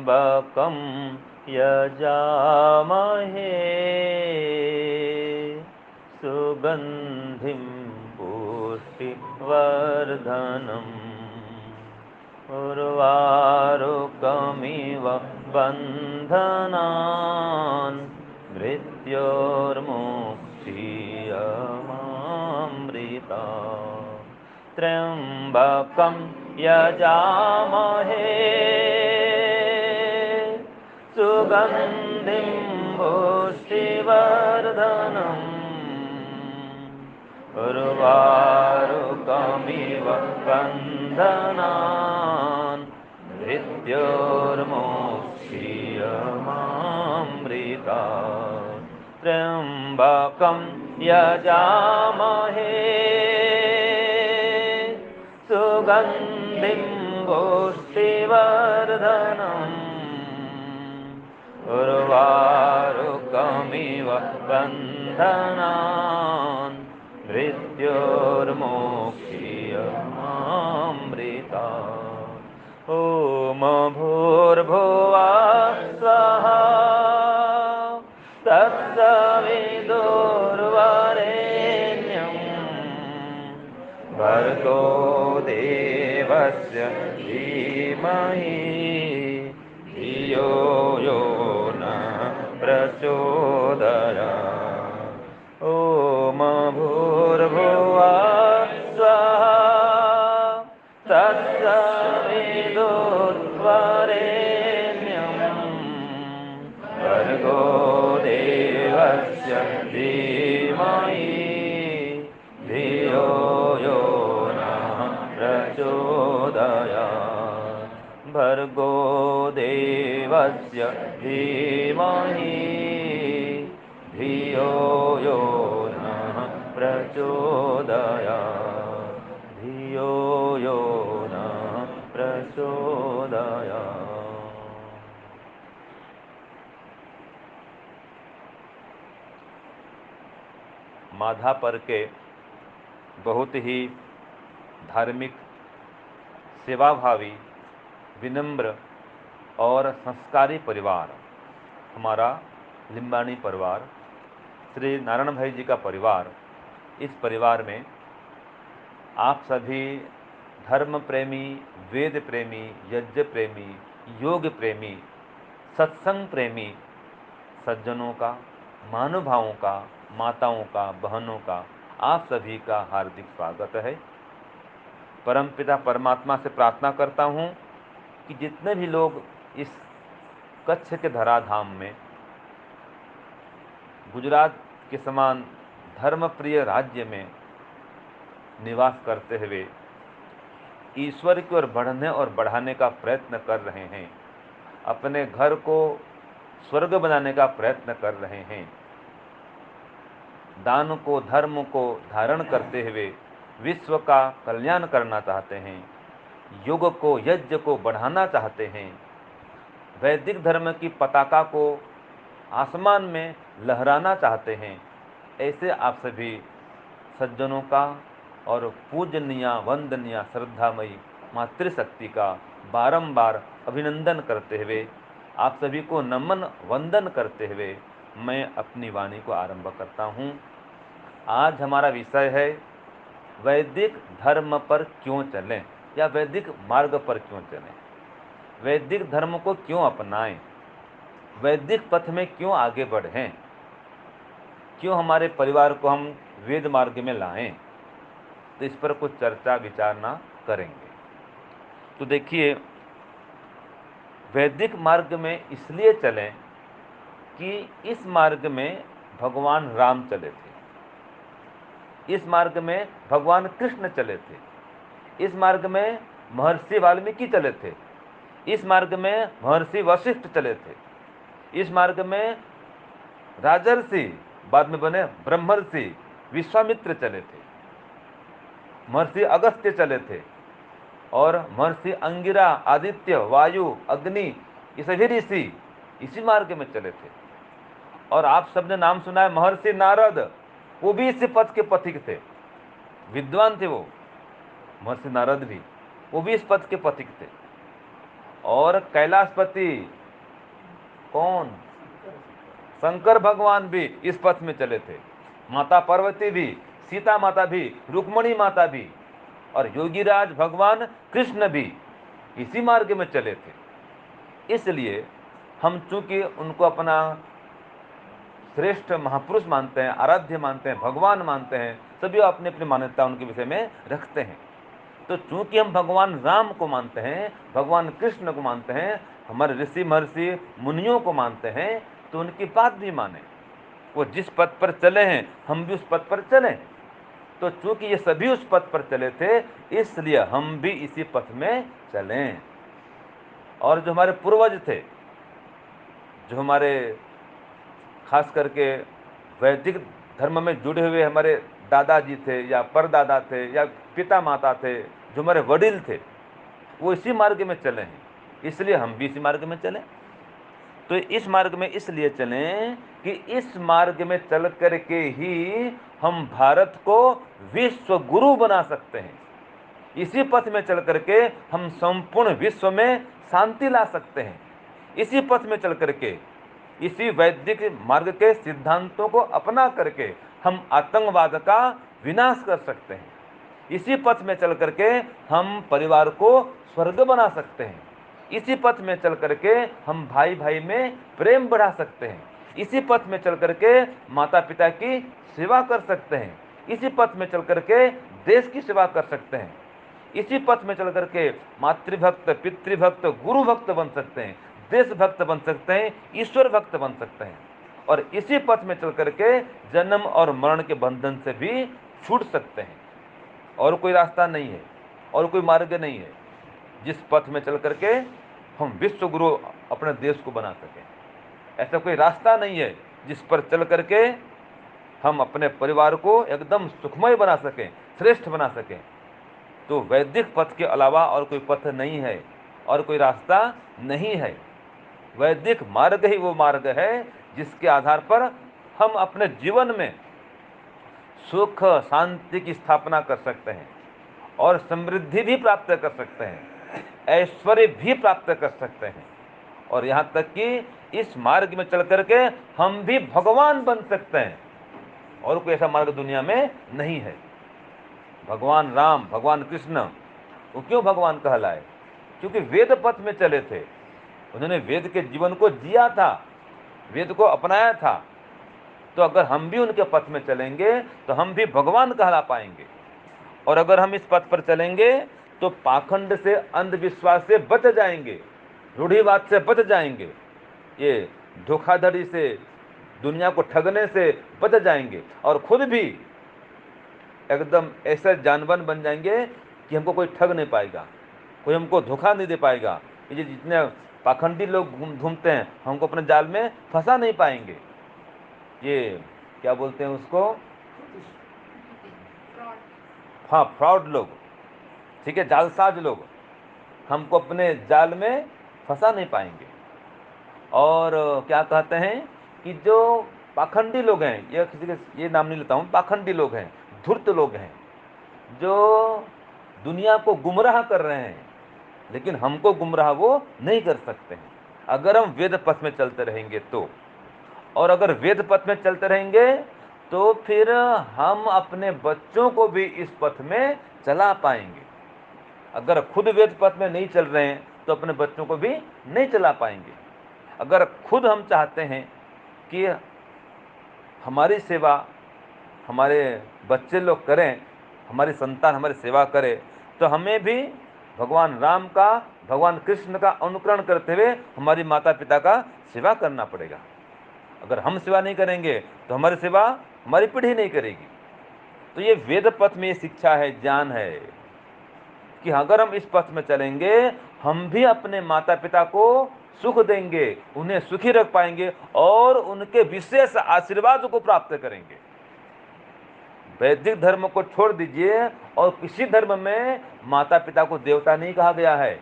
त्र्यम्बकं यजामहे सुगन्धिं पुष्टिवर्धनम् उर्वारुकमिव बन्धनान् मृत्योर्मुक्षीयमामृता त्र्यम्बकं यजामहे सुगन्धिं पुष्टिवर्धनम् उर्वारुकमिव बन्धनान् मृत्योर्मुक्षीयमामृता त्र्यम्बकं यजामहे सुगन्धिं पुष्टिवर्धनम् उर्वारुकमिव बन्धनान् मृत्योर्मुक्षीयमामृता ॐ भूर्भुवः स्वः तत्सवितुर्वरेण्यं भर्गो देवस्य धीमहि धियो यो नः प्रचोदयात् ॐ भूर्भुवः स्वः तत्सवितुर्वरेण्यं भर्गो देवस्य धीमहि धियो यो नः प्रचोदयात् भर्गो देवस्य धीमहि धियो यो नः प्रचोदयात् धियो यो नः प्रचोदयात्। माधापर के बहुत ही धार्मिक, सेवाभावी, विनम्र और संस्कारी परिवार हमारा लिम्बाणी परिवार, श्री नारायण भाई जी का परिवार। इस परिवार में आप सभी धर्म प्रेमी, वेद प्रेमी, यज्ञ प्रेमी, योग प्रेमी, सत्संग प्रेमी सज्जनों का, महानुभावों का, माताओं का, बहनों का, आप सभी का हार्दिक स्वागत है। परमपिता परमात्मा से प्रार्थना करता हूँ कि जितने भी लोग इस कच्छ के धराधाम में गुजरात के समान धर्मप्रिय राज्य में निवास करते हुए ईश्वर की ओर बढ़ने और बढ़ाने का प्रयत्न कर रहे हैं, अपने घर को स्वर्ग बनाने का प्रयत्न कर रहे हैं, दान को, धर्म को धारण करते हुए विश्व का कल्याण करना चाहते हैं, युग को, यज्ञ को बढ़ाना चाहते हैं, वैदिक धर्म की पताका को आसमान में लहराना चाहते हैं, ऐसे आप सभी सज्जनों का और पूजनीय, वंदनीय, श्रद्धामयी मातृशक्ति का बारंबार अभिनंदन करते हुए, आप सभी को नमन वंदन करते हुए मैं अपनी वाणी को आरंभ करता हूँ। आज हमारा विषय है वैदिक धर्म पर क्यों चलें, या वैदिक मार्ग पर क्यों चलें, वैदिक धर्म को क्यों अपनाएं, वैदिक पथ में क्यों आगे बढ़ें, क्यों हमारे परिवार को हम वेद मार्ग में लाएं। तो इस पर कुछ चर्चा विचारना करेंगे। तो देखिए, वैदिक मार्ग में इसलिए चलें कि इस मार्ग में भगवान राम चले थे, इस मार्ग में भगवान कृष्ण चले थे, इस मार्ग में महर्षि वाल्मीकि चले थे, इस मार्ग में महर्षि वशिष्ठ चले थे, इस मार्ग में राजर्षि बाद में बने ब्रह्मर्षि विश्वामित्र चले थे, महर्षि अगस्त्य चले थे, और महर्षि अंगिरा, आदित्य, वायु, अग्नि, ये सभी ऋषि इसी मार्ग में चले थे। और आप सबने नाम सुना है महर्षि नारद, वो भी इसी पथ के पथिक थे, विद्वान थे वो महर्षि नारद भी, वो भी इस पथ के पथिक थे। और कैलाशपति कौन? शंकर भगवान भी इस पथ में चले थे, माता पार्वती भी, सीता माता भी, रुक्मणी माता भी, और योगीराज भगवान कृष्ण भी इसी मार्ग में चले थे। इसलिए हम चूंकि उनको अपना श्रेष्ठ महापुरुष मानते हैं, आराध्य मानते हैं, भगवान मानते हैं, सभी अपनी अपनी मान्यता उनके विषय में रखते हैं। तो चूंकि हम भगवान राम को मानते हैं, भगवान कृष्ण को मानते हैं, हमारे ऋषि महर्षि मुनियों को मानते हैं, तो उनकी बात भी माने। वो जिस पथ पर चले हैं हम भी उस पथ पर चलें। तो चूंकि ये सभी उस पथ पर चले थे, इसलिए हम भी इसी पथ में चलें। और जो हमारे पूर्वज थे, जो हमारे खास करके वैदिक धर्म में जुड़े हुए हमारे दादाजी थे या परदादा थे या पिता माता थे, जो हमारे वडील थे, वो इसी मार्ग में चले हैं, इसलिए हम भी इसी मार्ग में चलें। तो इस मार्ग में इसलिए चलें कि इस मार्ग में चल करके ही हम भारत को विश्व गुरु बना सकते हैं। इसी पथ में चल करके हम संपूर्ण विश्व में शांति ला सकते हैं। इसी पथ में चल करके, इसी वैदिक मार्ग के सिद्धांतों को अपना करके हम आतंकवाद का विनाश कर सकते हैं। इसी पथ में चल करके हम परिवार को स्वर्ग बना सकते हैं। इसी पथ में चल करके हम भाई भाई में प्रेम बढ़ा सकते हैं। इसी पथ में चल करके माता पिता की सेवा कर सकते हैं। इसी पथ में चल करके देश की सेवा कर सकते हैं। इसी पथ में चल करके मातृभक्त, पितृभक्त, गुरु भक्त बन सकते हैं, देशभक्त बन सकते हैं, ईश्वर भक्त बन सकते हैं। और इसी पथ में चल करके जन्म और मरण के बंधन से भी छूट सकते हैं। और कोई रास्ता नहीं है, और कोई मार्ग नहीं है जिस पथ में चल करके हम विश्व गुरु अपने देश को बना सकें। ऐसा कोई रास्ता नहीं है जिस पर चल करके हम अपने परिवार को एकदम सुखमय बना सकें, श्रेष्ठ बना सकें। तो वैदिक पथ के अलावा और कोई पथ नहीं है, और कोई रास्ता नहीं है। वैदिक मार्ग ही वो मार्ग है जिसके आधार पर हम अपने जीवन में सुख शांति की स्थापना कर सकते हैं, और समृद्धि भी प्राप्त कर सकते हैं, ऐश्वर्य भी प्राप्त कर सकते हैं, और यहाँ तक कि इस मार्ग में चल करके हम भी भगवान बन सकते हैं। और कोई ऐसा मार्ग दुनिया में नहीं है। भगवान राम, भगवान कृष्ण, वो क्यों भगवान कहलाए? क्योंकि वेद पथ में चले थे, उन्होंने वेद के जीवन को जिया था, वेद को अपनाया था। तो अगर हम भी उनके पथ में चलेंगे तो हम भी भगवान कहला पाएंगे। और अगर हम इस पथ पर चलेंगे तो पाखंड से, अंधविश्वास से बच जाएंगे, रूढ़िवाद से बच जाएंगे, ये धोखाधड़ी से, दुनिया को ठगने से बच जाएंगे, और खुद भी एकदम ऐसे जानवर बन जाएंगे कि हमको कोई ठग नहीं पाएगा, कोई हमको धोखा नहीं दे पाएगा। ये जितने पाखंडी लोग घूमते हैं, हमको अपने जाल में फंसा नहीं पाएंगे। ये क्या बोलते हैं उसको? हाँ, फ्रॉड लोग, ठीक है, जालसाज लोग हमको अपने जाल में फंसा नहीं पाएंगे। और क्या कहते हैं कि जो पाखंडी लोग हैं, ये किसी के ये नाम नहीं लेता हूँ, पाखंडी लोग हैं, धूर्त लोग हैं, जो दुनिया को गुमराह कर रहे हैं, लेकिन हमको गुमराह वो नहीं कर सकते हैं अगर हम वेद पथ में चलते रहेंगे तो। और अगर वेद पथ में चलते रहेंगे तो फिर हम अपने बच्चों को भी इस पथ में चला पाएंगे। अगर खुद वेद पथ में नहीं चल रहे हैं तो अपने बच्चों को भी नहीं चला पाएंगे। अगर खुद हम चाहते हैं कि हमारी सेवा हमारे बच्चे लोग करें, हमारी संतान हमारी सेवा करे, तो हमें भी भगवान राम का, भगवान कृष्ण का अनुकरण करते हुए हमारी माता पिता का सेवा करना पड़ेगा। अगर हम सेवा नहीं करेंगे तो हमारी सेवा हमारी पीढ़ी नहीं करेगी। तो ये वेद पथ में ये शिक्षा है, ज्ञान है कि अगर हम इस पथ में चलेंगे हम भी अपने माता पिता को सुख देंगे, उन्हें सुखी रख पाएंगे और उनके विशेष आशीर्वाद को प्राप्त करेंगे। वैदिक धर्म को छोड़ दीजिए, और किसी धर्म में माता पिता को देवता नहीं कहा गया है।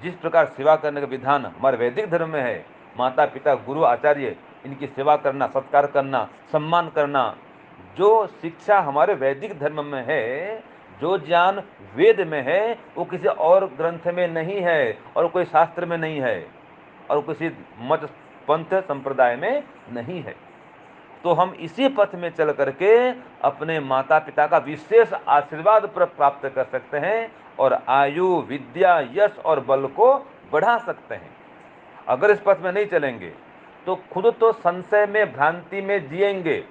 जिस प्रकार सेवा करने का विधान हमारे वैदिक धर्म में है, माता पिता, गुरु, आचार्य, इनकी सेवा करना, सत्कार करना, सम्मान करना, जो शिक्षा हमारे वैदिक धर्म में है, जो ज्ञान वेद में है वो किसी और ग्रंथ में नहीं है और कोई शास्त्र में नहीं है और किसी मत पंथ संप्रदाय में नहीं है। तो हम इसी पथ में चल करके अपने माता पिता का विशेष आशीर्वाद प्राप्त कर सकते हैं और आयु, विद्या, यश और बल को बढ़ा सकते हैं। अगर इस पथ में नहीं चलेंगे तो खुद तो संशय में, भ्रांति में जिएंगे,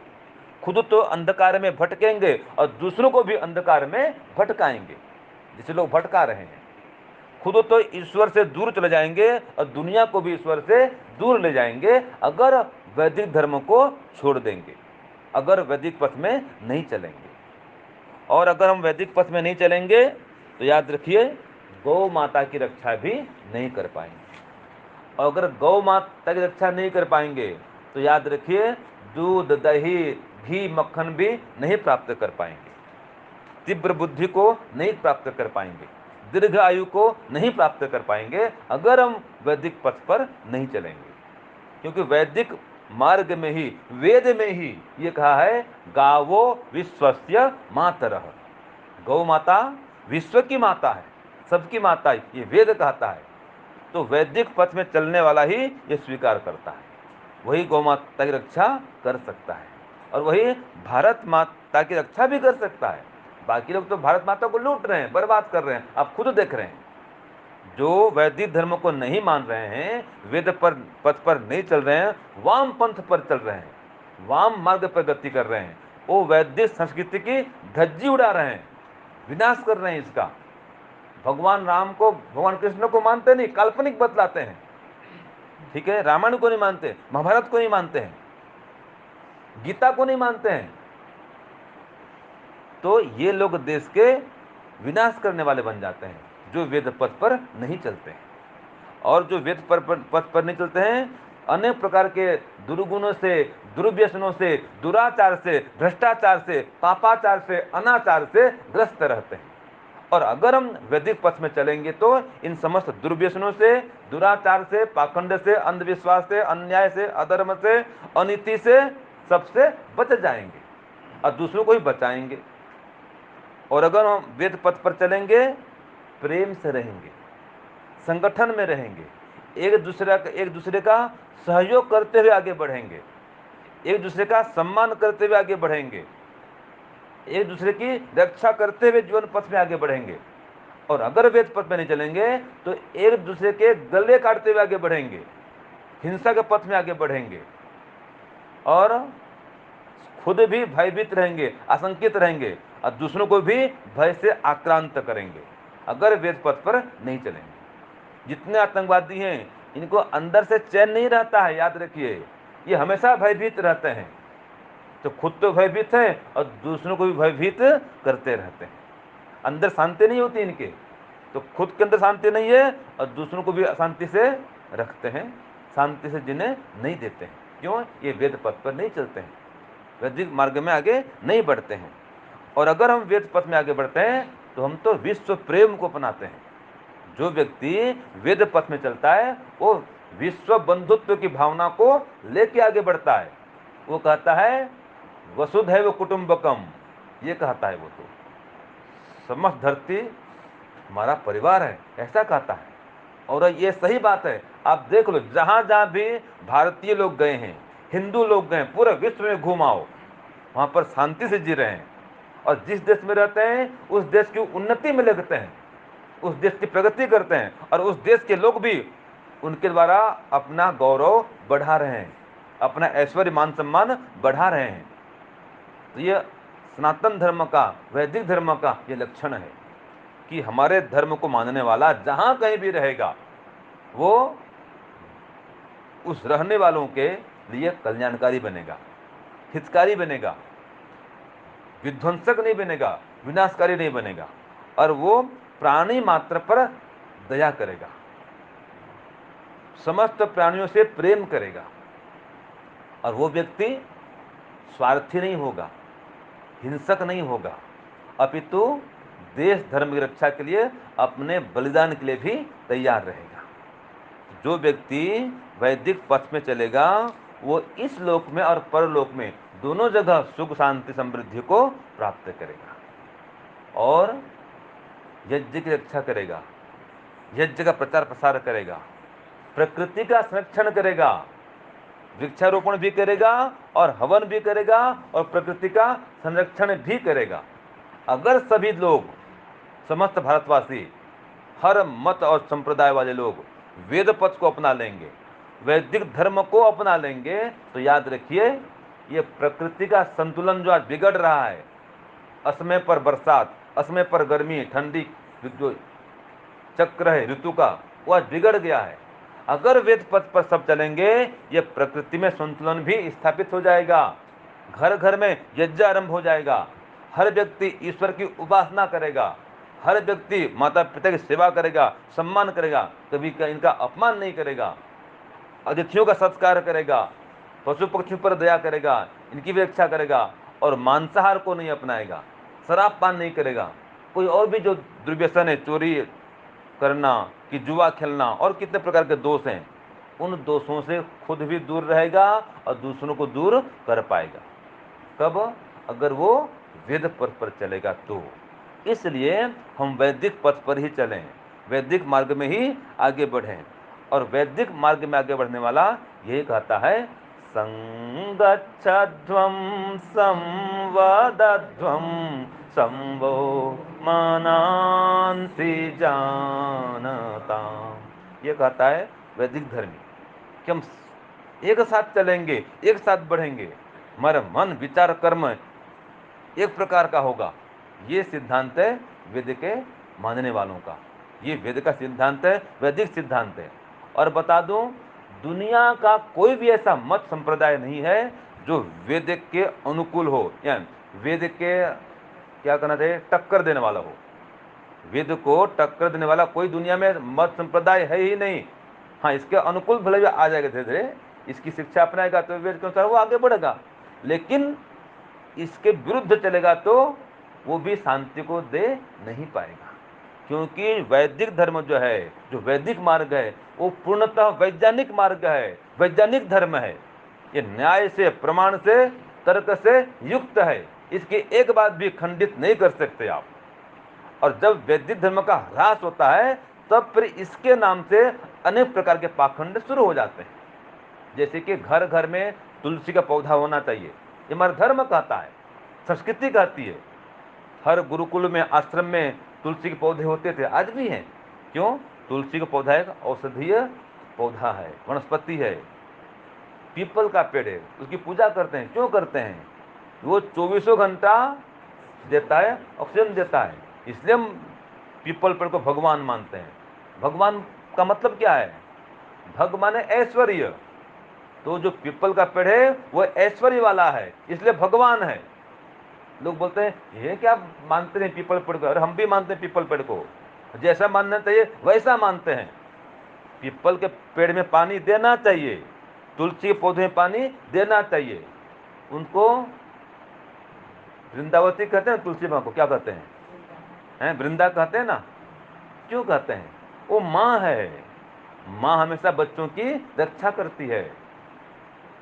खुद तो अंधकार में भटकेंगे और दूसरों को भी अंधकार में भटकाएंगे, जिसे लोग भटका रहे हैं। खुद तो ईश्वर से दूर चले जाएंगे और दुनिया को भी ईश्वर से दूर ले जाएंगे अगर वैदिक धर्म को छोड़ देंगे, अगर वैदिक पथ में नहीं चलेंगे। और अगर हम वैदिक पथ में नहीं चलेंगे तो याद रखिए गौ माता की रक्षा भी नहीं कर पाएंगे। और अगर गौ माता की रक्षा नहीं कर पाएंगे तो याद रखिए दूध, दही, घी, मक्खन भी नहीं प्राप्त कर पाएंगे, तीव्र बुद्धि को नहीं प्राप्त कर पाएंगे, दीर्घ आयु को नहीं प्राप्त कर पाएंगे अगर हम वैदिक पथ पर नहीं चलेंगे। क्योंकि वैदिक मार्ग में ही, वेद में ही ये कहा है गावो विश्वस्य मातरः, गौ माता विश्व की माता है, सबकी माता, ये वेद कहता है। तो वैदिक पथ में चलने वाला ही ये स्वीकार करता है, वही गौ माता की रक्षा कर सकता है और वही भारत माता की रक्षा भी कर सकता है। बाकी लोग तो भारत माता को लूट रहे हैं, बर्बाद कर रहे हैं, आप खुद देख रहे हैं। जो वैदिक धर्म को नहीं मान रहे हैं, वेद पर पथ पर नहीं चल रहे हैं, वाम पंथ पर चल रहे हैं, वाम मार्ग पर गति कर रहे हैं, वो वैदिक संस्कृति की धज्जी उड़ा रहे हैं, विनाश कर रहे हैं इसका। भगवान राम को, भगवान कृष्ण को मानते नहीं, काल्पनिक बतलाते हैं, ठीक है। रामायण को नहीं मानते, महाभारत को नहीं मानते हैं, गीता को नहीं मानते हैं। तो ये लोग देश के विनाश करने वाले बन जाते हैं जो वेद पथ पर नहीं चलते हैं। और जो वेद पथ पर नहीं चलते हैं अनेक प्रकार के दुर्गुणों से, दुर्व्यसनों से, दुराचार से, भ्रष्टाचार से, पापाचार से, अनाचार से ग्रस्त रहते हैं। और अगर हम वैदिक पथ में चलेंगे तो इन समस्त दुर्व्यसनों से, दुराचार से, पाखंड से, अंधविश्वास से, अन्याय से, अधर्म से, अनीति से, सबसे बच जाएंगे और दूसरों को ही बचाएंगे। और अगर हम वेद पथ पर चलेंगे, प्रेम से रहेंगे, संगठन में रहेंगे, एक दूसरे का सहयोग करते हुए आगे बढ़ेंगे, एक दूसरे का सम्मान करते हुए आगे बढ़ेंगे, एक दूसरे की रक्षा करते हुए जीवन पथ में आगे बढ़ेंगे। और अगर वेद पथ में नहीं चलेंगे तो एक दूसरे के गले काटते हुए आगे बढ़ेंगे, हिंसा के पथ में आगे बढ़ेंगे और खुद भी भयभीत रहेंगे, आशंकित रहेंगे और दूसरों को भी भय से आक्रांत करेंगे अगर वेद पथ पर नहीं चलेंगे। जितने आतंकवादी हैं इनको अंदर से चैन नहीं रहता है, याद रखिए, ये हमेशा भयभीत रहते हैं। तो खुद तो भयभीत है और दूसरों को भी भयभीत करते रहते हैं, अंदर शांति नहीं होती इनके। तो खुद के अंदर शांति नहीं है और दूसरों को भी अशांति से रखते हैं, शांति से जिन्हें नहीं देते हैं। क्यों? ये वेद पथ पर नहीं चलते हैं, वैदिक मार्ग में आगे नहीं बढ़ते हैं। और अगर हम वेद पथ में आगे बढ़ते हैं तो हम तो विश्व प्रेम को अपनाते हैं। जो व्यक्ति वेद पथ में चलता है वो विश्व बंधुत्व की भावना को लेके आगे बढ़ता है। वो कहता है वसुधैव कुटुंबकम, ये कहता है वो, तो समस्त धरती हमारा परिवार है, ऐसा कहता है। और ये सही बात है। आप देख लो, जहां जहां भी भारतीय लोग गए हैं, हिंदू लोग गए, पूरे विश्व में घुमाओ, वहां पर शांति से जी रहे हैं और जिस देश में रहते हैं उस देश की उन्नति में लगते हैं, उस देश की प्रगति करते हैं और उस देश के लोग भी उनके द्वारा अपना गौरव बढ़ा रहे हैं, अपना ऐश्वर्य, मान सम्मान बढ़ा रहे हैं। तो ये सनातन धर्म का, वैदिक धर्म का ये लक्षण है कि हमारे धर्म को मानने वाला जहां कहीं भी रहेगा वो उस रहने वालों के लिए कल्याणकारी बनेगा, हितकारी बनेगा, विध्वंसक नहीं बनेगा, विनाशकारी नहीं बनेगा और वो प्राणी मात्र पर दया करेगा, समस्त प्राणियों से प्रेम करेगा और वो व्यक्ति स्वार्थी नहीं होगा, हिंसक नहीं होगा, अपितु देश धर्म की रक्षा के लिए अपने बलिदान के लिए भी तैयार रहेगा। जो व्यक्ति वैदिक पथ में चलेगा वो इस लोक में और परलोक में दोनों जगह सुख, शांति, समृद्धि को प्राप्त करेगा। और यज्ञ की रक्षा करेगा, यज्ञ का प्रचार प्रसार करेगा, प्रकृति का संरक्षण करेगा, वृक्षारोपण भी करेगा और हवन भी करेगा और प्रकृति का संरक्षण भी करेगा। अगर सभी लोग, समस्त भारतवासी, हर मत और संप्रदाय वाले लोग वेद पथ को अपना लेंगे, वैदिक धर्म को अपना लेंगे, तो याद रखिए ये प्रकृति का संतुलन जो आज बिगड़ रहा है, असमय पर बरसात, असमय पर गर्मी, ठंडी, जो चक्र है ऋतु का, वो आज बिगड़ गया है। अगर वेद पथ पर सब चलेंगे, ये प्रकृति में संतुलन भी स्थापित हो जाएगा, घर घर में यज्ञ आरंभ हो जाएगा, हर व्यक्ति ईश्वर की उपासना करेगा, हर व्यक्ति माता पिता की सेवा करेगा, सम्मान करेगा, कभी इनका अपमान नहीं करेगा, अतिथियों का सत्कार करेगा, पशु पक्षियों पर दया करेगा, इनकी भी रक्षा करेगा और मांसाहार को नहीं अपनाएगा, शराब पान नहीं करेगा, कोई और भी जो दुर्व्यसन है, चोरी करना कि जुआ खेलना और कितने प्रकार के दोष हैं, उन दोषों से खुद भी दूर रहेगा और दूसरों को दूर कर पाएगा। कब? अगर वो वेद पथ पर चलेगा तो। इसलिए हम वैदिक पथ पर ही चलें, वैदिक मार्ग में ही आगे बढ़ें। और वैदिक मार्ग में आगे बढ़ने वाला यही कहता है, संगच्छध्वं संवदध्वं संवो मानांसि जानता। ये कहता है वैदिक धर्मी कि हम एक साथ चलेंगे, एक साथ बढ़ेंगे, हमारा मन विचार कर्म एक प्रकार का होगा। ये सिद्धांत है वेद के मानने वालों का, ये वेद का सिद्धांत है, वैदिक सिद्धांत है। और बता दूं, दुनिया का कोई भी ऐसा मत संप्रदाय नहीं है जो वेद के अनुकूल हो, या वेद के क्या कहना चाहिए, टक्कर देने वाला हो। वेद को टक्कर देने वाला कोई दुनिया में मत संप्रदाय है ही नहीं। हाँ, इसके अनुकूल भले भी आ जाएगा, धीरे धीरे इसकी शिक्षा अपनाएगा तो वेद के अनुसार वो आगे बढ़ेगा, लेकिन इसके विरुद्ध चलेगा तो वो भी शांति को दे नहीं पाएगा। क्योंकि वैदिक धर्म जो है, जो वैदिक मार्ग है, वो पूर्णतः वैज्ञानिक मार्ग है, वैज्ञानिक धर्म है। ये न्याय से, प्रमाण से, तर्क से युक्त है, इसकी एक बात भी खंडित नहीं कर सकते आप। और जब वैदिक धर्म का ह्रास होता है, तब फिर इसके नाम से अनेक प्रकार के पाखंड शुरू हो जाते हैं। जैसे कि घर घर में तुलसी का पौधा होना चाहिए, ये हमारा धर्म कहता है, संस्कृति कहती है। हर गुरुकुल में, आश्रम में तुलसी के पौधे होते थे, आज भी हैं। क्यों? तुलसी का पौधा एक औषधीय पौधा है, वनस्पति है। पीपल का पेड़ है, उसकी पूजा करते हैं। क्यों करते हैं? वो 24 घंटा देता है, ऑक्सीजन देता है, इसलिए हम पीपल पेड़ को भगवान मानते हैं। भगवान का मतलब क्या है? भगवान है ऐश्वर्य, तो जो पीपल का पेड़ है वो ऐश्वर्य वाला है, इसलिए भगवान है। लोग बोलते हैं ये क्या मानते हैं पीपल पेड़ को? अरे हम भी मानते हैं पीपल पेड़ को, जैसा मानना चाहिए वैसा मानते हैं। पीपल के पेड़ में पानी देना चाहिए, तुलसी के पौधे में पानी देना चाहिए। उनको वृंदावती कहते हैं, तुलसी माँ को क्या कहते हैं? वृंदा कहते हैं ना। क्यों कहते हैं? वो माँ है, माँ हमेशा बच्चों की रक्षा करती है,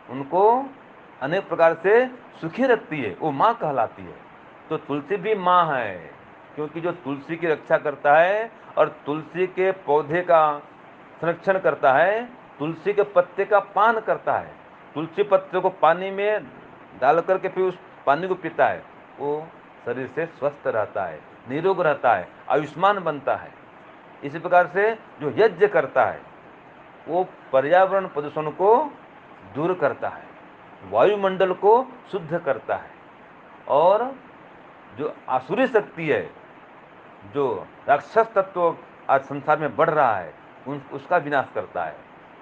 उनको अनेक प्रकार से सुखी रखती है, वो माँ कहलाती है। तो तुलसी भी माँ है, क्योंकि जो तुलसी की रक्षा करता है और तुलसी के पौधे का संरक्षण करता है, तुलसी के पत्ते का पान करता है, तुलसी पत्ते को पानी में डाल करके फिर उस पानी को पीता है, वो शरीर से स्वस्थ रहता है, निरोग रहता है, आयुष्मान बनता है। इसी प्रकार से जो यज्ञ करता है वो पर्यावरण प्रदूषण को दूर करता है, वायुमंडल को शुद्ध करता है, और जो आसुरी शक्ति है, जो राक्षस तत्व आज संसार में बढ़ रहा है, उसका विनाश करता है।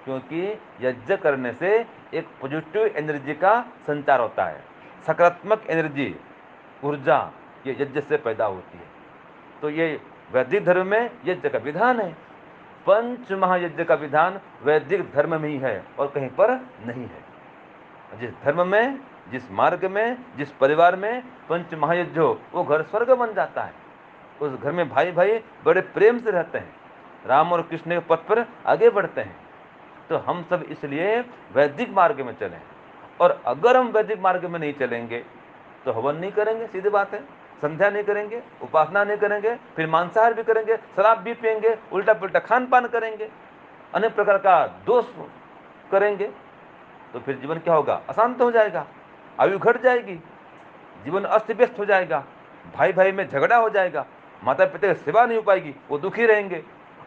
क्योंकि यज्ञ करने से एक पॉजिटिव एनर्जी का संचार होता है, सकारात्मक एनर्जी, ऊर्जा ये यज्ञ से पैदा होती है। तो ये वैदिक धर्म में यज्ञ का विधान है। पंच महायज्ञ का विधान वैदिक धर्म में ही है और कहीं पर नहीं है। जिस धर्म में, जिस मार्ग में, जिस परिवार में पंच महायज्ञ हो, वो घर स्वर्ग बन जाता है। उस घर में भाई भाई बड़े प्रेम से रहते हैं, राम और कृष्ण के पथ पर आगे बढ़ते हैं। तो हम सब इसलिए वैदिक मार्ग में चलें। और अगर हम वैदिक मार्ग में नहीं चलेंगे तो हवन नहीं करेंगे, सीधी बात है। संध्या नहीं करेंगे, उपासना नहीं करेंगे, फिर मांसाहार भी करेंगे, शराब भी पिएंगे, उल्टा पुल्टा खान पान करेंगे, अनेक प्रकार का दोष करेंगे, तो फिर जीवन क्या होगा? अशांत हो जाएगा, आयु घट जाएगी, जीवन अस्त व्यस्त हो जाएगा, भाई भाई में झगड़ा हो जाएगा, माता पिता की सेवा नहीं हो पाएगी, वो दुखी रहेंगे,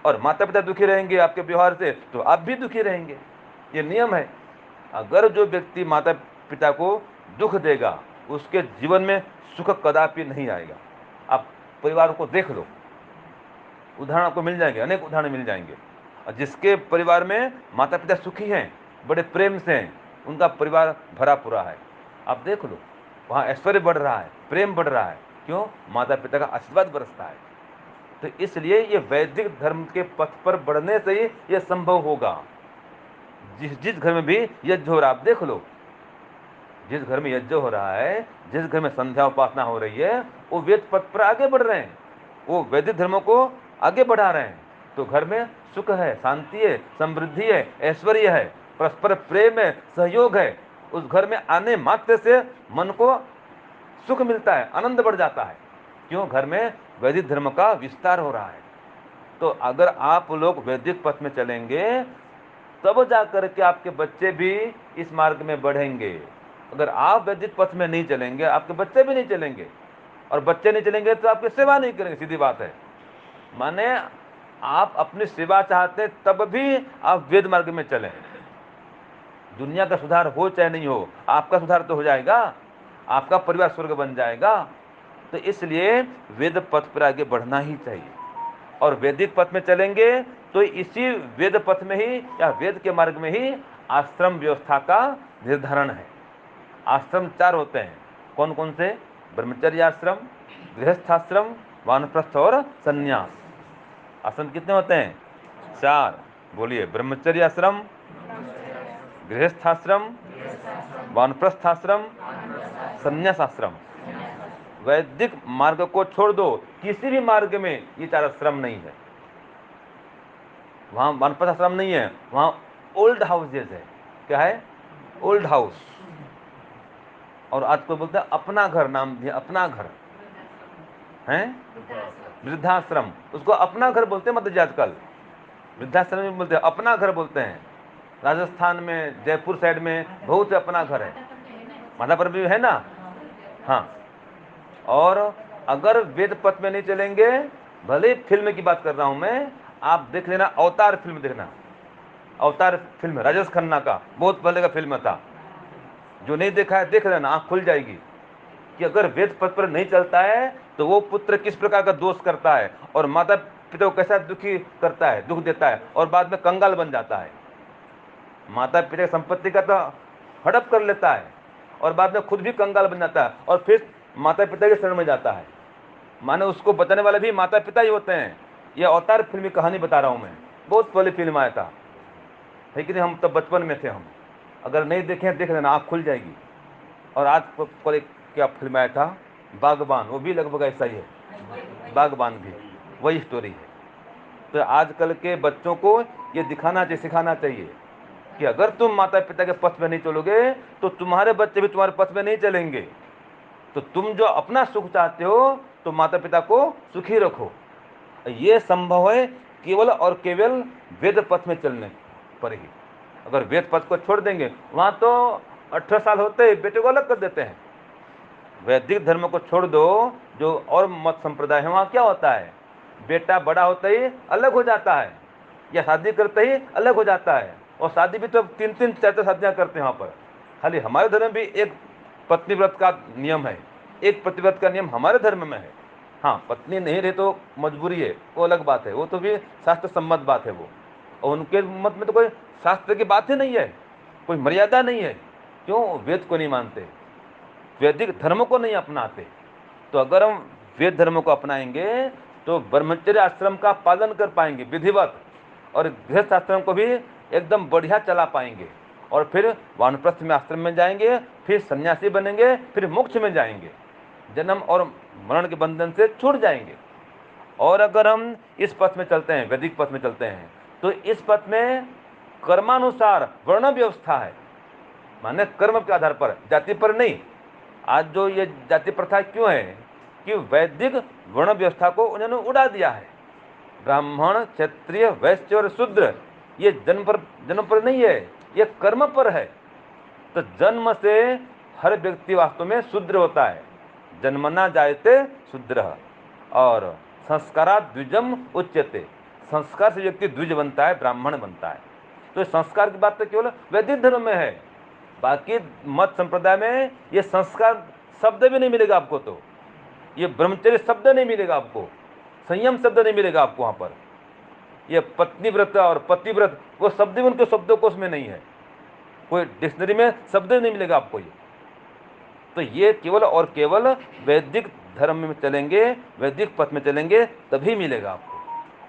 और माता पिता दुखी रहेंगे आपके व्यवहार से तो आप भी दुखी रहेंगे। ये नियम है। अगर जो व्यक्ति माता पिता को दुख देगा उसके जीवन में सुख कदापि नहीं आएगा। आप परिवार को देख लो, उदाहरण आपको मिल जाएंगे, अनेक उदाहरण मिल जाएंगे। और जिसके परिवार में माता पिता सुखी हैं, बड़े प्रेम से हैं, उनका परिवार भरा पूरा है। आप देख लो, वहाँ ऐश्वर्य बढ़ रहा है, प्रेम बढ़ रहा है। क्यों? माता पिता का आशीर्वाद बरसता है। तो इसलिए ये वैदिक धर्म के पथ पर बढ़ने से ही ये संभव होगा। जिस घर में भी यज्ञ हो रहा है, आप देख लो, जिस घर में यज्ञ हो रहा है, जिस घर में संध्या उपासना हो रही है, वो वेद पथ पर आगे बढ़ रहे हैं, वो वैदिक धर्मों को आगे बढ़ा रहे हैं। तो घर में सुख है, शांति है, समृद्धि है, ऐश्वर्य है, परस्पर प्रेम है, सहयोग है। उस घर में आने मात्र से मन को सुख मिलता है, आनंद बढ़ जाता है। क्यों? घर में वैदिक धर्म का विस्तार हो रहा है। तो अगर आप लोग वैदिक पथ में चलेंगे तब जाकर के आपके बच्चे भी इस मार्ग में बढ़ेंगे। अगर आप वैदिक पथ में नहीं चलेंगे, आपके बच्चे भी नहीं चलेंगे, और बच्चे नहीं चलेंगे तो आपकी सेवा नहीं करेंगे। सीधी बात है। माने आप अपनी सेवा चाहते हैं तब भी आप वेद मार्ग में चलें। दुनिया का सुधार हो चाहे नहीं हो, आपका सुधार तो हो जाएगा, आपका परिवार स्वर्ग बन जाएगा। तो इसलिए वेद पथ पर आगे बढ़ना ही चाहिए। और वैदिक पथ में चलेंगे तो इसी वेद पथ में ही या वेद के मार्ग में ही आश्रम व्यवस्था का निर्धारण है। आश्रम 4 होते हैं। कौन कौन से? ब्रह्मचर्य आश्रम, गृहस्थाश्रम, वानप्रस्थ और संन्यास। आश्रम कितने होते हैं? 4। बोलिए। ब्रह्मचर्य आश्रम, गृहस्थाश्रम, वानप्रस्थाश्रम, संन्यास आश्रम। वैदिक मार्ग को छोड़ दो, किसी भी मार्ग में ये 4 आश्रम नहीं है। वहाँ वानप्रस्थ आश्रम नहीं है, वहाँ ओल्ड हाउसेज है। क्या है? Old house. और आज को बोलते हैं अपना घर, नाम दिया अपना घर है, वृद्धाश्रम। उसको अपना घर बोलते हैं, मतलब आजकल वृद्धाश्रम में बोलते हैं, अपना घर बोलते हैं। राजस्थान में, जयपुर साइड में बहुत अपना घर है, माधापुर भी है ना। हाँ। और अगर वेद पथ में नहीं चलेंगे, भले फिल्म की बात कर रहा हूं मैं, आप देख लेना, अवतार फिल्म देखना। अवतार फिल्म राजेश खन्ना का बहुत पहले का फिल्म था, जो नहीं देखा है देख लेना, आंख खुल जाएगी कि अगर वेद पथ पर नहीं चलता है तो वो पुत्र किस प्रकार का दोष करता है, और माता पिता को कैसा दुखी करता है, दुख देता है, और बाद में कंगाल बन जाता है। माता पिता की संपत्ति का तो हड़प कर लेता है, और बाद में खुद भी कंगाल बन जाता है, और फिर माता पिता के शरण में जाता है। माने उसको बताने वाले भी माता पिता ही होते हैं। यह अवतार फिल्म की कहानी बता रहा हूं मैं, बहुत पहले फिल्म आया था, है कि नहीं? हम तब बचपन में थे हम। अगर नहीं देखें देख लेना, आँख खुल जाएगी। और आज कल एक क्या फिल्म आया था, बागबान, वो भी लगभग ऐसा ही है। बागबान भी वही स्टोरी है। तो आजकल के बच्चों को ये दिखाना चाहिए, सिखाना चाहिए कि अगर तुम माता पिता के पथ में नहीं चलोगे तो तुम्हारे बच्चे भी तुम्हारे पथ में नहीं चलेंगे। तो तुम जो अपना सुख चाहते हो तो माता पिता को सुखी रखो। ये संभव है केवल और केवल वेद पथ में चलने पर ही। अगर वेद पथ को छोड़ देंगे, वहाँ तो 18 साल होते ही बेटे को अलग कर देते हैं। वैदिक धर्म को छोड़ दो, जो और मत संप्रदाय है, वहाँ क्या होता है? बेटा बड़ा होते ही अलग हो जाता है, या शादी करते ही अलग हो जाता है। और शादी भी तो 3-3 4-4 शादियाँ करते हैं वहाँ पर। खाली हमारे धर्म में भी एक पत्नी व्रत का नियम है, एक पतिव्रत का नियम हमारे धर्म में है। हाँ, पत्नी नहीं रहे तो मजबूरी है, वो अलग बात है, वो तो भी शास्त्र सम्मत बात है वो। और उनके मत में तो कोई शास्त्र की बात ही नहीं है, कोई मर्यादा नहीं है। क्यों? वेद को नहीं मानते, वैदिक धर्म को नहीं अपनाते। तो अगर हम वेद धर्म को अपनाएंगे तो ब्रह्मचर्य आश्रम का पालन कर पाएंगे विधिवत, और गृहस्थ आश्रम को भी एकदम बढ़िया चला पाएंगे, और फिर वानप्रस्थ में आश्रम में जाएंगे, फिर सन्यासी बनेंगे, फिर मोक्ष में जाएंगे, जन्म और मरण के बंधन से छूट जाएंगे। और अगर हम इस पथ में चलते हैं, वैदिक पथ में चलते हैं, तो इस पथ में कर्मानुसार वर्ण व्यवस्था है, माने कर्म के आधार पर, जाति पर नहीं। आज जो ये जाति प्रथा क्यों है? कि वैदिक वर्ण व्यवस्था को उन्होंने उड़ा दिया है। ब्राह्मण, क्षत्रिय, वैश्य और शूद्र ये जन्म पर नहीं है, ये कर्म पर है। तो जन्म से हर व्यक्ति वास्तव में शूद्र होता है। जन्मना जायते शूद्र और संस्कारात् द्विजम उच्यते। संस्कार से व्यक्ति द्विज बनता है, ब्राह्मण बनता है। तो संस्कार की बात तो केवल वैदिक धर्म में है। बाकी मत संप्रदाय में ये संस्कार शब्द भी नहीं मिलेगा आपको। तो ये ब्रह्मचर्य शब्द नहीं मिलेगा आपको, संयम शब्द नहीं मिलेगा आपको वहां पर। ये पत्नीव्रत और पतिव्रत वो शब्द भी उनके शब्दकोश में नहीं है, कोई डिक्शनरी में शब्द नहीं मिलेगा आपको ये। तो ये केवल और केवल वैदिक धर्म में चलेंगे, वैदिक पथ में चलेंगे तभी मिलेगा आपको।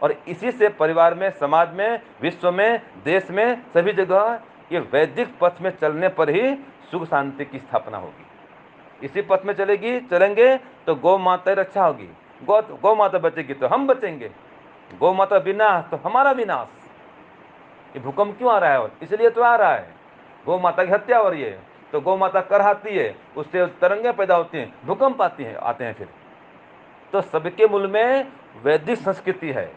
और इसी से परिवार में, समाज में, विश्व में, देश में, सभी जगह ये वैदिक पथ में चलने पर ही सुख शांति की स्थापना होगी। इसी पथ में चलेंगे तो गौ माता रक्षा होगी। गौ माता बचेगी तो हम बचेंगे, गौ माता विनाश तो हमारा विनाश। ये भूकंप क्यों आ रहा है? और इसलिए तो आ रहा है, गौ माता की हत्या हो रही है, तो गौ माता करहाती है, उससे तरंगें पैदा होती हैं, भूकंप आते हैं फिर। तो सबके मूल में वैदिक संस्कृति है,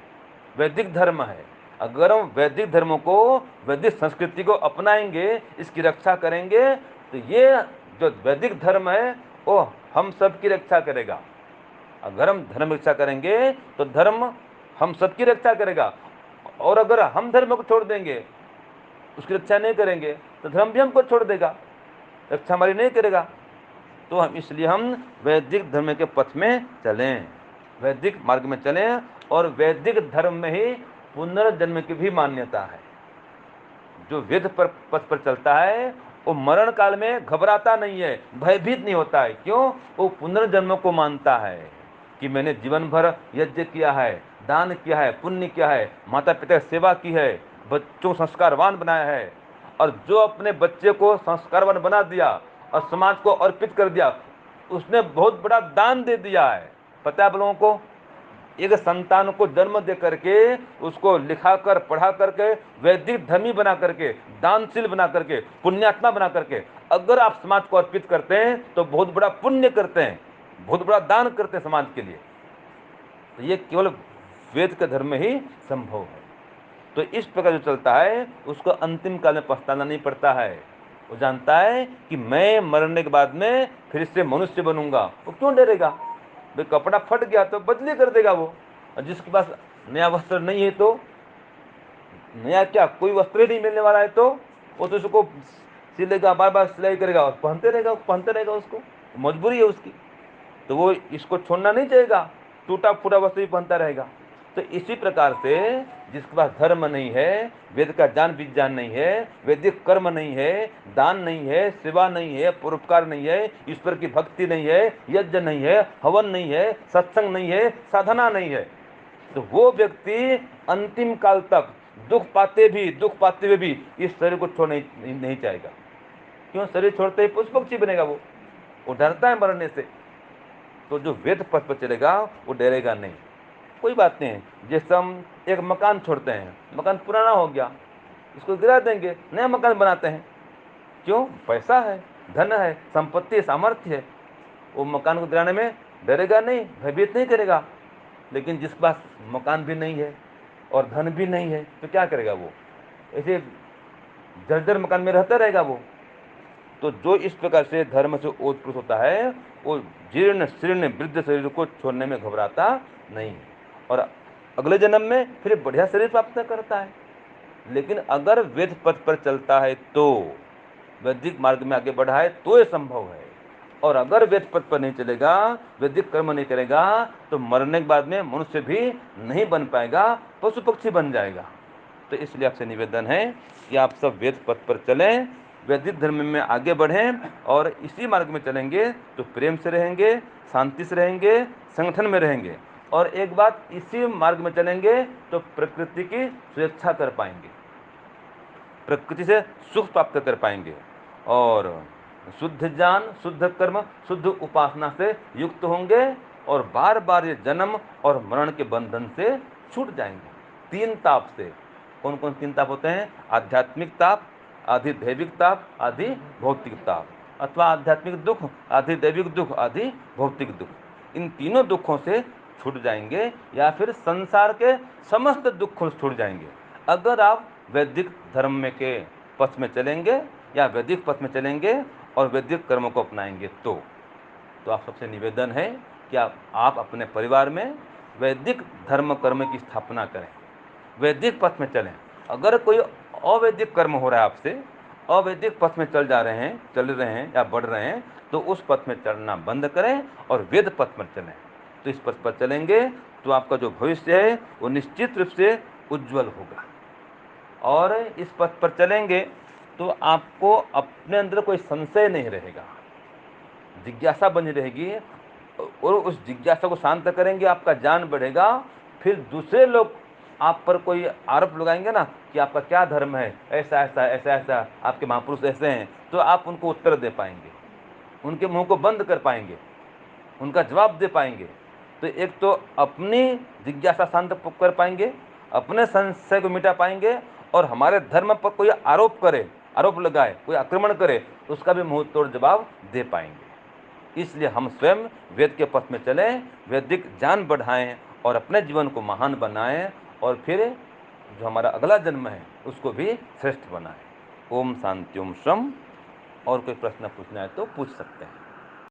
वैदिक धर्म है। अगर हम वैदिक धर्मों को, वैदिक संस्कृति को अपनाएंगे, इसकी रक्षा करेंगे, तो ये जो वैदिक धर्म है वो हम सब की रक्षा करेगा। अगर हम धर्म रक्षा करेंगे तो धर्म हम सबकी रक्षा करेगा। और अगर हम धर्म को छोड़ देंगे, उसकी रक्षा नहीं करेंगे, तो धर्म भी हमको छोड़ देगा, रक्षा हमारी नहीं करेगा। तो इसलिए हम वैदिक धर्म के पथ में चलें, वैदिक मार्ग में चलें। और वैदिक धर्म में ही पुनर्जन्म की भी मान्यता है। जो वेद पर पथ पर चलता है वो मरण काल में घबराता नहीं है, भयभीत नहीं होता है। क्यों? वो पुनर्जन्म को मानता है कि मैंने जीवन भर यज्ञ किया है, दान किया है, पुण्य किया है, माता पिता की सेवा की है, बच्चों को संस्कारवान बनाया है। और जो अपने बच्चे को संस्कारवान बना दिया और समाज को अर्पित कर दिया, उसने बहुत बड़ा दान दे दिया है। पता है आप लोगों को? एक संतान को जन्म दे करके, उसको लिखा कर, पढ़ा करके, वैदिक धर्मी बना करके, दानशील बना करके, पुण्यात्मा बना करके अगर आप समाज को अर्पित करते हैं तो बहुत बड़ा पुण्य करते हैं, बहुत बड़ा दान करते हैं समाज के लिए। तो ये केवल वेद के धर्म में ही संभव है। तो इस प्रकार जो चलता है उसको अंतिम काल में पछताना नहीं पड़ता है। वो जानता है कि मैं मरने के बाद में फिर से मनुष्य बनूंगा। वो क्यों डरेगा? भाई कपड़ा फट गया तो बदली कर देगा वो। और जिसके पास नया वस्त्र नहीं है, तो नया क्या, कोई वस्त्र ही नहीं मिलने वाला है, तो वो तो उसको सिलेगा, बार बार सिलाई करेगा और पहनते रहेगा उसको, मजबूरी है उसकी। तो वो इसको छोड़ना नहीं चाहेगा, टूटा फूटा वस्त्र भी पहनता रहेगा। तो इसी प्रकार से जिसके पास धर्म नहीं है, वेद का ज्ञान विज्ञान नहीं है, वैदिक कर्म नहीं है, दान नहीं है, सेवा नहीं है, परोपकार नहीं है, ईश्वर की भक्ति नहीं है, यज्ञ नहीं है, हवन नहीं है, सत्संग नहीं है, साधना नहीं है, तो वो व्यक्ति अंतिम काल तक दुख पाते हुए भी इस शरीर को छोड़ नहीं चाहेगा। क्यों? शरीर छोड़ते ही पशु पक्षी बनेगा। वो डरता है मरने से। तो जो वेद पथ पर चलेगा वो डरेगा नहीं। कोई बात नहीं है, जैसे हम एक मकान छोड़ते हैं, मकान पुराना हो गया, इसको गिरा देंगे, नया मकान बनाते हैं। क्यों? पैसा है, धन है, संपत्ति, सामर्थ्य है। वो मकान को गिराने में डरेगा नहीं, भयभीत नहीं करेगा। लेकिन जिसके पास मकान भी नहीं है और धन भी नहीं है तो क्या करेगा? वो ऐसे जर्जर मकान में रहता रहेगा वो। तो जो इस प्रकार से धर्म से ओतप्रोत होता है वो जीर्ण शीर्ण वृद्ध शरीर को छोड़ने में घबराता नहीं, और अगले जन्म में फिर बढ़िया शरीर प्राप्त करता है। लेकिन अगर वेद पथ पर चलता है, तो वैदिक मार्ग में आगे बढ़ा है, तो ये संभव है। और अगर वेद पथ पर नहीं चलेगा, वैदिक कर्म नहीं करेगा, तो मरने के बाद में मनुष्य भी नहीं बन पाएगा, पशु पक्षी बन जाएगा। तो इसलिए आपसे निवेदन है कि आप सब वेद पथ पर चलें, वैदिक धर्म में आगे बढ़ें, और इसी मार्ग में चलेंगे तो प्रेम से रहेंगे, शांति से रहेंगे, संगठन में रहेंगे। और एक बात, इसी मार्ग में चलेंगे तो प्रकृति की सुरक्षा कर पाएंगे, प्रकृति से सुख प्राप्त कर पाएंगे, और शुद्ध ज्ञान, शुद्ध कर्म, शुद्ध उपासना से युक्त होंगे, और बार बार ये जन्म और मरण के बंधन से छूट जाएंगे। तीन ताप से। कौन कौन तीन ताप होते हैं? आध्यात्मिक ताप, आधि दैविक ताप, आधि भौतिक ताप, अथवा आध्यात्मिक दुख, आधि दैविक दुख, आधि भौतिक दुख। इन तीनों दुखों से छूट जाएंगे या फिर संसार के समस्त दुखों से छूट जाएंगे अगर आप वैदिक धर्म में के पथ में चलेंगे या वैदिक पथ में चलेंगे और वैदिक कर्मों को अपनाएंगे। तो आप सबसे निवेदन है कि आप अपने परिवार में वैदिक धर्म कर्म की स्थापना करें, वैदिक पथ में चलें। अगर कोई अवैदिक कर्म हो रहा है आपसे, अवैदिक पथ में चल रहे हैं या बढ़ रहे हैं, तो उस पथ में चलना बंद करें और वेद पथ में चलें। तो इस पथ पर चलेंगे तो आपका जो भविष्य है वो निश्चित रूप से उज्जवल होगा। और इस पथ पर चलेंगे तो आपको अपने अंदर कोई संशय नहीं रहेगा, जिज्ञासा बनी रहेगी, और उस जिज्ञासा को शांत करेंगे, आपका ज्ञान बढ़ेगा। फिर दूसरे लोग आप पर कोई आरोप लगाएंगे ना कि आपका क्या धर्म है, ऐसा ऐसा ऐसा ऐसा, आपके महापुरुष ऐसे हैं, तो आप उनको उत्तर दे पाएंगे, उनके मुंह को बंद कर पाएंगे, उनका जवाब दे पाएंगे। तो एक तो अपनी जिज्ञासा शांत कर पाएंगे, अपने संशय को मिटा पाएंगे, और हमारे धर्म पर कोई आरोप लगाए, कोई आक्रमण करे, उसका भी मुंह तोड़ जवाब दे पाएंगे। इसलिए हम स्वयं वेद के पथ में चलें, वैदिक ज्ञान बढ़ाएं और अपने जीवन को महान बनाएं, और फिर जो हमारा अगला जन्म है उसको भी श्रेष्ठ बनाएं। ओम शांति ओम श्रम। और कोई प्रश्न पूछना है तो पूछ सकते हैं।